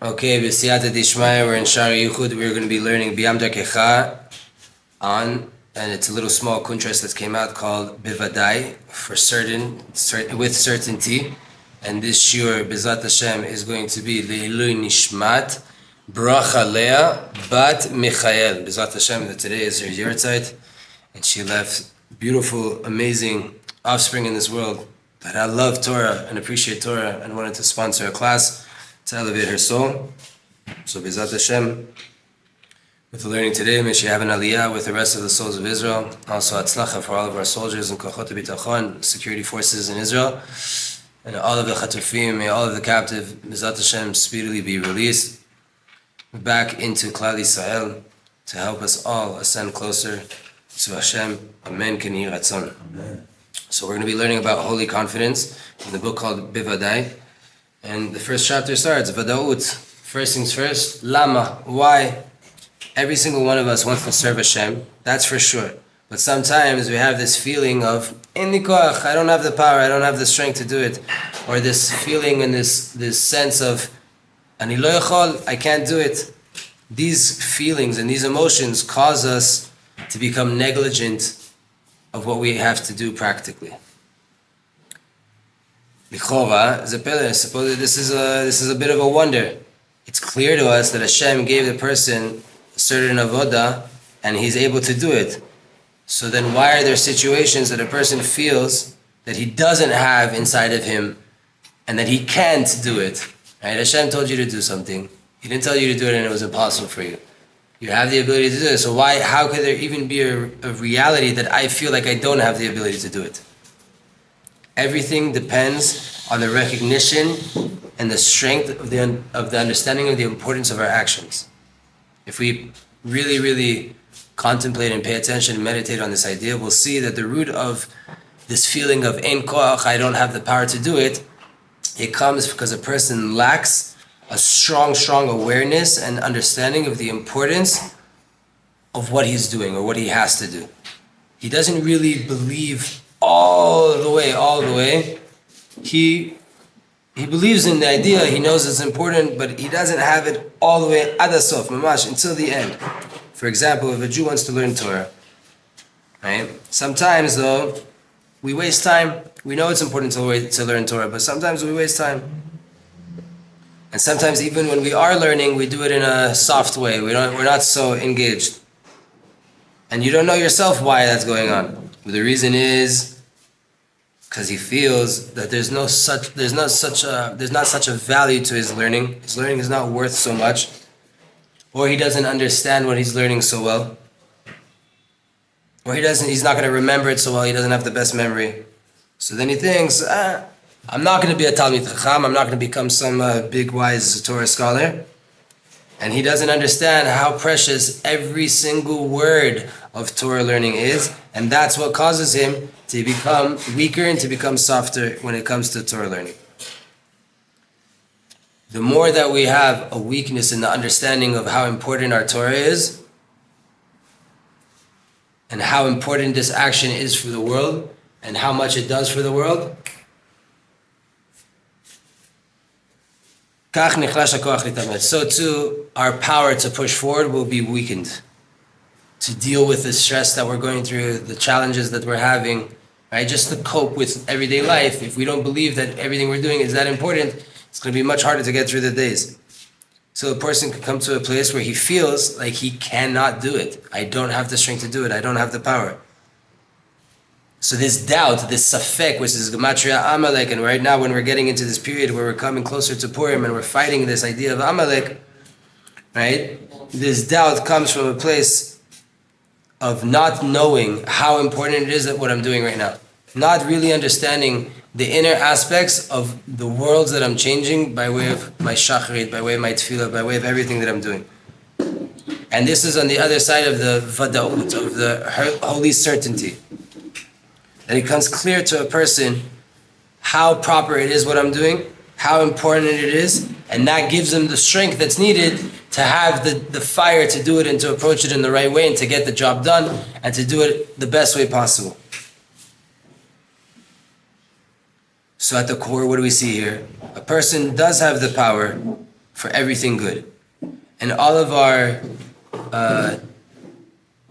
Okay, B'siyata Dishmaya, we're in Shara Yichud. We're going to be learning Biyam Darkecha on, and it's a little small kuntras that came out called Bivadai, for certain, with certainty. And this shiur, B'ezrat Hashem, is going to be Le'ilui Nishmat, Bracha Leah, Bat Michael. B'ezrat Hashem, that today is her yahrzeit, and she left beautiful, amazing offspring in this world that I love Torah and appreciate Torah and wanted to sponsor a class to elevate her soul. So B'ezrat Hashem, with the learning today, may she have an aliyah with the rest of the souls of Israel. Also atzlacha for all of our soldiers and kochot bitachon, security forces in Israel, and all of the chatufim, may all of the captive, B'ezrat Hashem, speedily be released back into Klal Yisrael to help us all ascend closer to Hashem. Amen. Ken Yeh Ratzon. So we're going to be learning about holy confidence in the book called Bivadai. And the first chapter starts, Vadaut. First things first, Lama. Why? Every single one of us wants to serve Hashem, that's for sure. But sometimes we have this feeling of, in nikoach, I don't have the power, I don't have the strength to do it. Or this feeling and this sense of, ani lo yachol, I can't do it. These feelings and these emotions cause us to become negligent of what we have to do practically. Lichora, suppose this is a bit of a wonder. It's clear to us that Hashem gave the person a certain avoda and he's able to do it. So then why are there situations that a person feels that he doesn't have inside of him and that he can't do it? Right? Hashem told you to do something. He didn't tell you to do it and it was impossible for you. You have the ability to do it. So how could there even be a reality that I feel like I don't have the ability to do it? Everything depends on the recognition and the strength of the understanding of the importance of our actions. If we really, really contemplate and pay attention and meditate on this idea, we'll see that the root of this feeling of ein koach, I don't have the power to do it, it comes because a person lacks a strong awareness and understanding of the importance of what he's doing or what he has to do. He doesn't really believe all the way. He believes in the idea, he knows it's important, but he doesn't have it all the way ad hasof, mamash, until the end. For example, if a Jew wants to learn Torah, right? Sometimes though, we waste time. We know it's important to learn Torah, but sometimes we waste time. And sometimes even when we are learning, we do it in a soft way. We're not so engaged. And you don't know yourself why that's going on. Well, the reason is because he feels that there's not such a value to his learning. His learning is not worth so much, or he doesn't understand what he's learning so well, or he's not going to remember it so well. He doesn't have the best memory. So then he thinks, I'm not going to be a Talmid Chacham. I'm not going to become some big wise Torah scholar. And he doesn't understand how precious every single word of Torah learning is, and that's what causes him to become weaker and to become softer when it comes to Torah learning. The more that we have a weakness in the understanding of how important our Torah is, and how important this action is for the world, and how much it does for the world, so too, our power to push forward will be weakened. To deal with the stress that we're going through, the challenges that we're having, right? Just to cope with everyday life. If we don't believe that everything we're doing is that important, it's going to be much harder to get through the days. So a person can come to a place where he feels like he cannot do it. I don't have the strength to do it. I don't have the power. So this doubt, this safek, which is Gematria Amalek, and right now when we're getting into this period where we're coming closer to Purim and we're fighting this idea of Amalek, right? This doubt comes from a place of not knowing how important it is that what I'm doing right now. Not really understanding the inner aspects of the worlds that I'm changing by way of my shacharit, by way of my tefillah, by way of everything that I'm doing. And this is on the other side of the vadaut, of the holy certainty. And it becomes clear to a person how proper it is what I'm doing, how important it is, and that gives them the strength that's needed to have the fire to do it and to approach it in the right way and to get the job done and to do it the best way possible. So at the core, what do we see here? A person does have the power for everything good. And all of our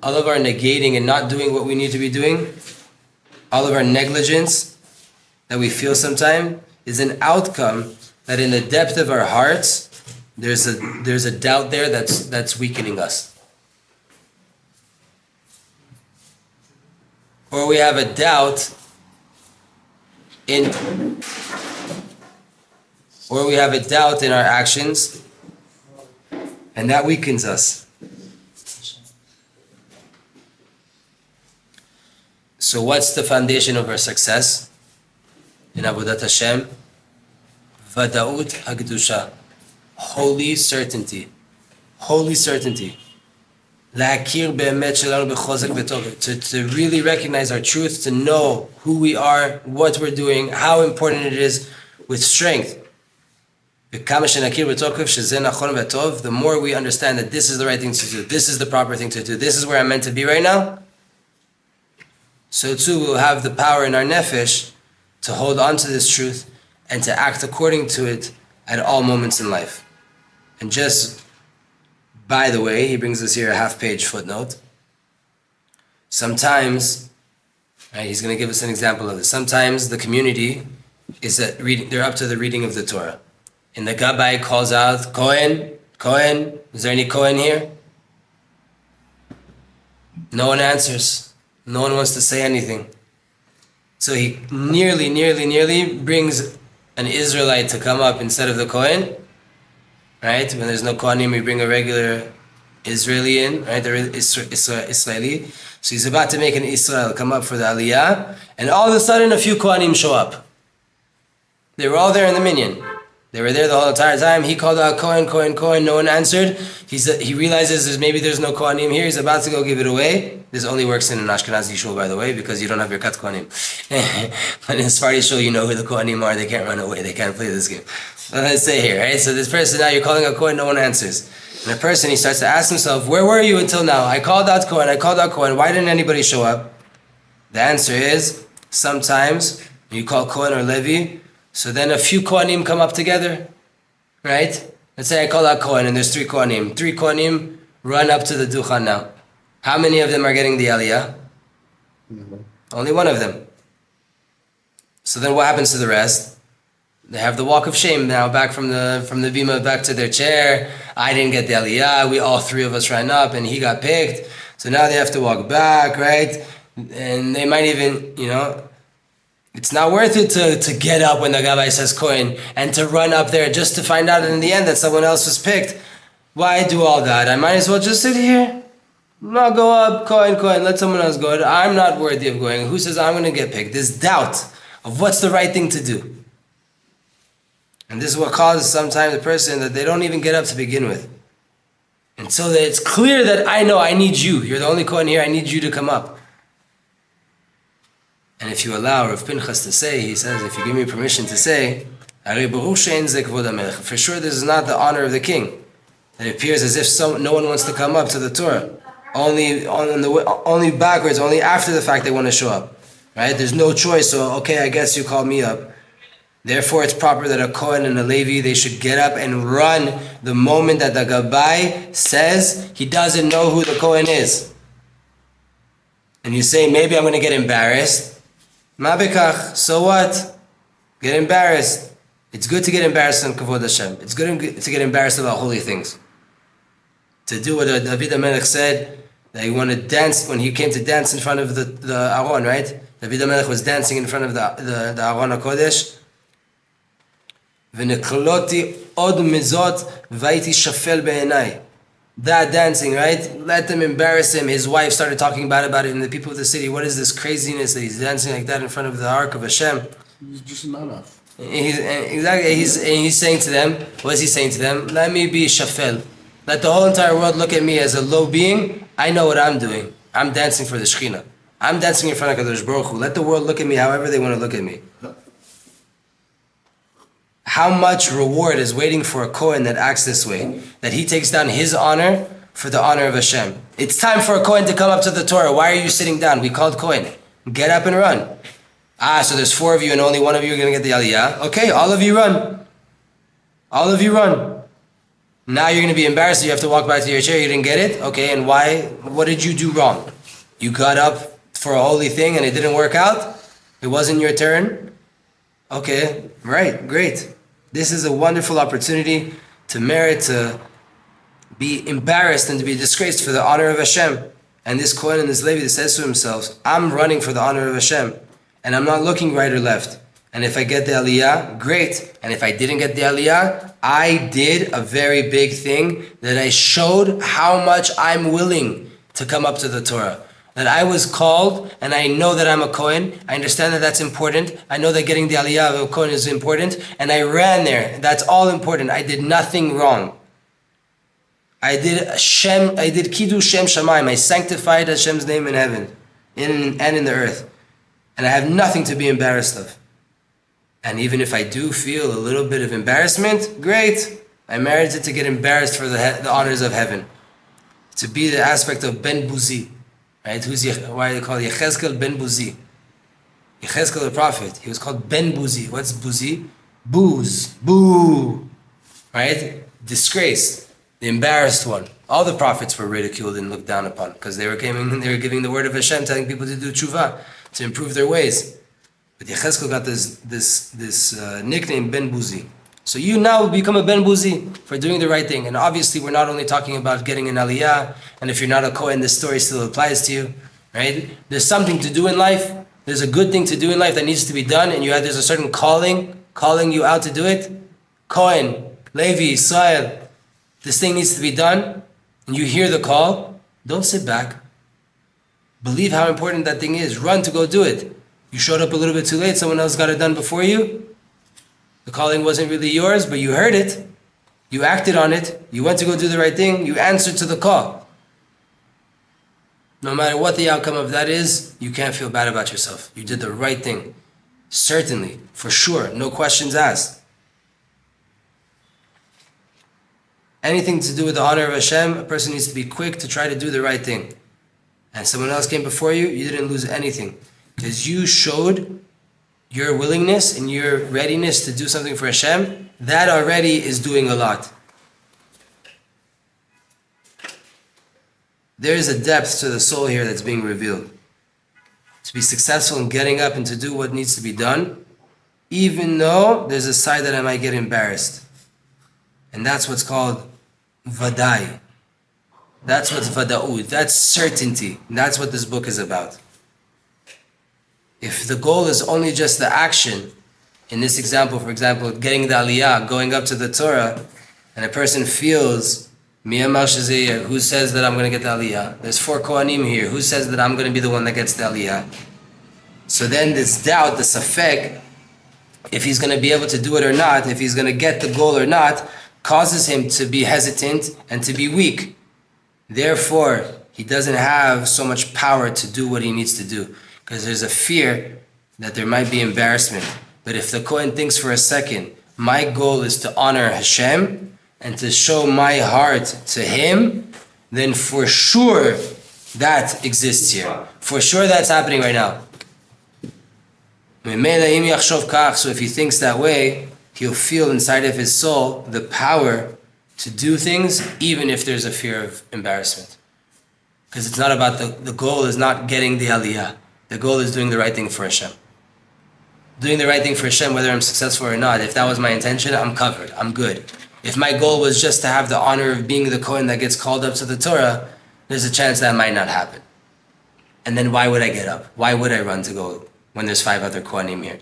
negating and not doing what we need to be doing, all of our negligence that we feel sometimes is an outcome that in the depth of our hearts, there's a doubt there that's weakening us. Or we have a doubt in our actions, and that weakens us. So what's the foundation of our success in Avodat Hashem? Vadaut Hagdusha. Holy certainty. Holy certainty. To really recognize our truth, to know who we are, what we're doing, how important it is with strength. The more we understand that this is the right thing to do, this is the proper thing to do, this is where I'm meant to be right now, so too we'll have the power in our nefesh to hold on to this truth and to act according to it at all moments in life. And just, by the way, he brings us here a half-page footnote. Sometimes, right, he's going to give us an example of this. Sometimes the community is they're up to the reading of the Torah. And the Gabbai calls out, Kohen, is there any Kohen here? No one answers. No one wants to say anything. So he nearly brings an Israelite to come up instead of the Kohen. Right? When there's no Kohanim, we bring a regular Israeli in, right? The Israeli. So he's about to make an Israel come up for the Aliyah, and all of a sudden a few Kohanim show up. They were all there in the minyan. They were there the whole entire time. He called out Kohen, no one answered. He realizes maybe there's no Kohanim here. He's about to go give it away. This only works in an Ashkenazi shul, by the way, because you don't have your cut Kohanim. But in a Sephardi shul, you know who the Kohanim are. They can't run away. They can't play this game. But let's say here, right? So this person, now you're calling out Kohen, no one answers. And the person, he starts to ask himself, where were you until now? I called out Kohen. Why didn't anybody show up? The answer is, sometimes you call Kohen or Levi, so then a few Kohanim come up together, right? Let's say I call out Kohen and there's 3 Kohanim. 3 Kohanim run up to the Duchan now. How many of them are getting the Aliyah? Only one of them. So then what happens to the rest? They have the walk of shame now, back from the bima back to their chair. I didn't get the Aliyah. All 3 of us ran up and he got picked. So now they have to walk back, right? And they might even, it's not worth it to get up when the Gabbai says Kohen and to run up there just to find out in the end that someone else was picked. Why do all that? I might as well just sit here. No, go up, Kohen, let someone else go. I'm not worthy of going. Who says I'm going to get picked? This doubt of what's the right thing to do. And this is what causes sometimes a person that they don't even get up to begin with. Until it's clear that I know I need you. You're the only Kohen here, I need you to come up. And if you allow Rav Pinchas to say, he says, if you give me permission to say, for sure this is not the honor of the king. It appears as if no one wants to come up to the Torah. Only backwards, only after the fact they want to show up. Right? There's no choice, so okay, I guess you called me up. Therefore, it's proper that a Kohen and a Levi, they should get up and run the moment that the Gabbai says he doesn't know who the Kohen is. And you say, maybe I'm going to get embarrassed. Ma bekach, so what? Get embarrassed. It's good to get embarrassed on Kavod Hashem. It's good to get embarrassed about holy things. To do what David HaMelech said, that he wanted to dance, when he came to dance in front of the Aron, right? David HaMelech was dancing in front of the Aron HaKodesh. V'nekloti od mizot v'aiti shafel be'enai. That dancing, right? Let them embarrass him. His wife started talking bad about it, and the people of the city, what is this craziness that he's dancing like that in front of the Ark of Hashem? He's just not enough. He's saying to them, what is he saying to them? Let me be shafel. Let the whole entire world look at me as a low being. I know what I'm doing. I'm dancing for the Shekhinah. I'm dancing in front of Kadosh Baruch Hu. Let the world look at me however they want to look at me. How much reward is waiting for a Kohen that acts this way? That he takes down his honor for the honor of Hashem. It's time for a Kohen to come up to the Torah. Why are you sitting down? We called Kohen. Get up and run. So there's 4 of you and only one of you are going to get the Aliyah. Okay, all of you run. All of you run. Now you're going to be embarrassed. You have to walk back to your chair. You didn't get it? Okay, and why? What did you do wrong? You got up for a holy thing and it didn't work out? It wasn't your turn? Okay, right, great. This is a wonderful opportunity to merit to be embarrassed and to be disgraced for the honor of Hashem. And this Kohen and this Levi says to himself, I'm running for the honor of Hashem, and I'm not looking right or left. And if I get the Aliyah, great. And if I didn't get the Aliyah, I did a very big thing, that I showed how much I'm willing to come up to the Torah. That I was called, and I know that I'm a Kohen. I understand that that's important. I know that getting the Aliyah of a Kohen is important, and I ran there. That's all important. I did nothing wrong. I did Kiddush Shem Shamayim. I sanctified Hashem's name in heaven and in the earth. And I have nothing to be embarrassed of. And even if I do feel a little bit of embarrassment, great. I merited to get embarrassed for the honors of heaven. To be the aspect of Ben Buzi. Right? Why they call it Yechezkel Ben Buzi? Yechezkel the prophet. He was called Ben Buzi. What's Buzi? Booze. Boo. Right? Disgrace. The embarrassed one. All the prophets were ridiculed and looked down upon because they were giving the word of Hashem, telling people to do tshuva, to improve their ways. But Yechezkel got this nickname Ben Buzi. So you now become a Ben Buzi for doing the right thing. And obviously we're not only talking about getting an Aliyah, and if you're not a Kohen, this story still applies to you, right? There's something to do in life. There's a good thing to do in life that needs to be done, and there's a certain calling you out to do it. Kohen, Levi, Israel, this thing needs to be done, and you hear the call, don't sit back. Believe how important that thing is. Run to go do it. You showed up a little bit too late, someone else got it done before you. The calling wasn't really yours, but you heard it. You acted on it. You went to go do the right thing. You answered to the call. No matter what the outcome of that is, you can't feel bad about yourself. You did the right thing. Certainly, for sure, no questions asked. Anything to do with the honor of Hashem, a person needs to be quick to try to do the right thing. And someone else came before you, you didn't lose anything. Because you showed your willingness and your readiness to do something for Hashem. That already is doing a lot. There is a depth to the soul here that's being revealed. To be successful in getting up and to do what needs to be done, even though there's a side that I might get embarrassed. And that's what's called vadai. That's what's vada'ud. That's certainty. That's what this book is about. If the goal is only just the action, in this example, for example, getting the aliyah, going up to the Torah, and a person feels, who says that I'm going to get the aliyah? There's 4 Kohanim here. Who says that I'm going to be the one that gets the aliyah? So then this doubt, this safek, if he's going to be able to do it or not, if he's going to get the goal or not, causes him to be hesitant and to be weak. Therefore, he doesn't have so much power to do what he needs to do. Because there's a fear that there might be embarrassment. But if the Kohen thinks for a second, my goal is to honor Hashem and to show my heart to Him, then for sure that exists here. For sure that's happening right now. So if he thinks that way, he'll feel inside of his soul the power to do things even if there's a fear of embarrassment. Because it's not about the goal is not getting the aliyah. The goal is doing the right thing for Hashem. Doing the right thing for Hashem, whether I'm successful or not, if that was my intention, I'm covered, I'm good. If my goal was just to have the honor of being the Kohen that gets called up to the Torah, there's a chance that might not happen. And then why would I get up? Why would I run to go when there's 5 other Kohanim here?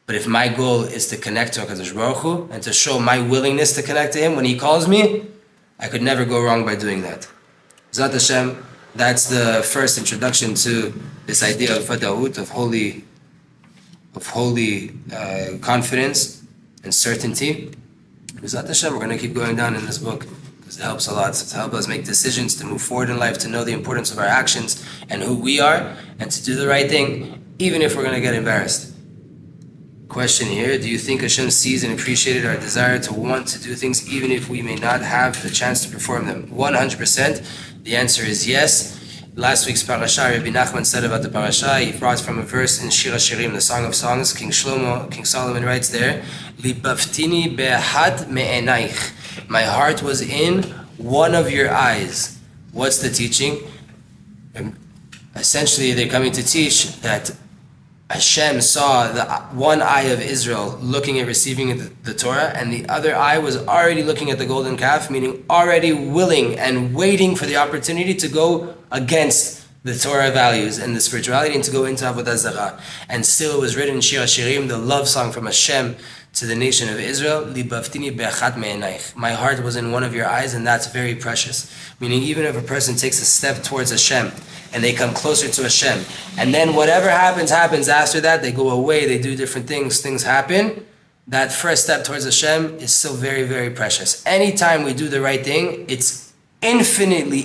But if my goal is to connect to HaKadosh Baruch Hu and to show my willingness to connect to Him when He calls me, I could never go wrong by doing that. Zat Hashem, that's the first introduction to this idea of Vada'ut, of holy confidence and certainty. Zat Hashem, we're going to keep going down in this book because it helps a lot. So to help us make decisions, to move forward in life, to know the importance of our actions and who we are, and to do the right thing, even if we're going to get embarrassed. Question here, do you think Hashem sees and appreciated our desire to want to do things even if we may not have the chance to perform them? 100%. The answer is yes. Last week's parasha, Rabbi Nachman said about the parasha, he brought from a verse in Shir HaShirim, the Song of Songs. King Solomon writes there, Libaftini be'ahad me'enaich. My heart was in one of your eyes. What's the teaching? Essentially, they're coming to teach that Hashem saw the one eye of Israel looking at receiving the Torah, and the other eye was already looking at the golden calf, meaning already willing and waiting for the opportunity to go against the Torah values and the spirituality and to go into Avodah Zarah. And still it was written in Shir HaShirim, the love song from Hashem to the nation of Israel, Libavtini be'achat me'enayich. My heart was in one of your eyes, and that's very precious. Meaning even if a person takes a step towards Hashem and they come closer to Hashem, and then whatever happens after that, they go away, they do different things happen, that first step towards Hashem is still very, very precious. Anytime we do the right thing, it's infinitely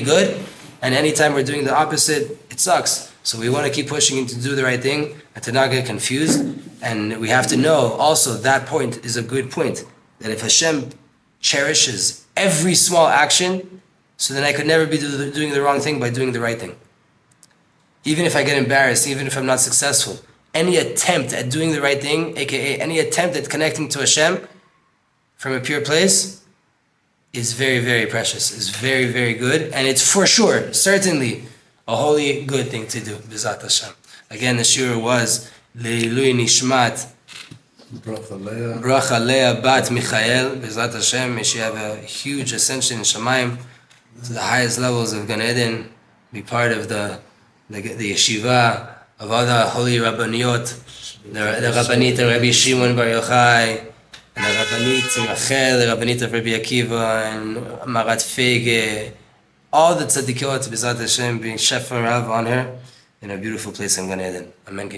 good. And anytime we're doing the opposite, it sucks. So we want to keep pushing to do the right thing and to not get confused. And we have to know also that point is a good point. That if Hashem cherishes every small action, so then I could never be doing the wrong thing by doing the right thing. Even if I get embarrassed, even if I'm not successful, any attempt at doing the right thing, aka any attempt at connecting to Hashem from a pure place, is very, very precious, is very, very good, and it's for sure, certainly, a holy, good thing to do, B'ezrat Hashem. Again, the shiur was Leilui Nishmat Bracha Leah Bat Michael, B'ezrat Hashem. May she have a huge ascension in Shamayim to the highest levels of Gan Eden, be part of the yeshiva of other holy Rabbaniyot, the Rabbanit of Rabbi Shimon Bar Yochai, and the Rabbanit Rachel, the Rabbanit of Rabbi Akiva, and Marat Fege, all the tzaddikiot, B'ezrat Hashem, being Shefa Rav on her in a beautiful place in Gan Eden. Amen.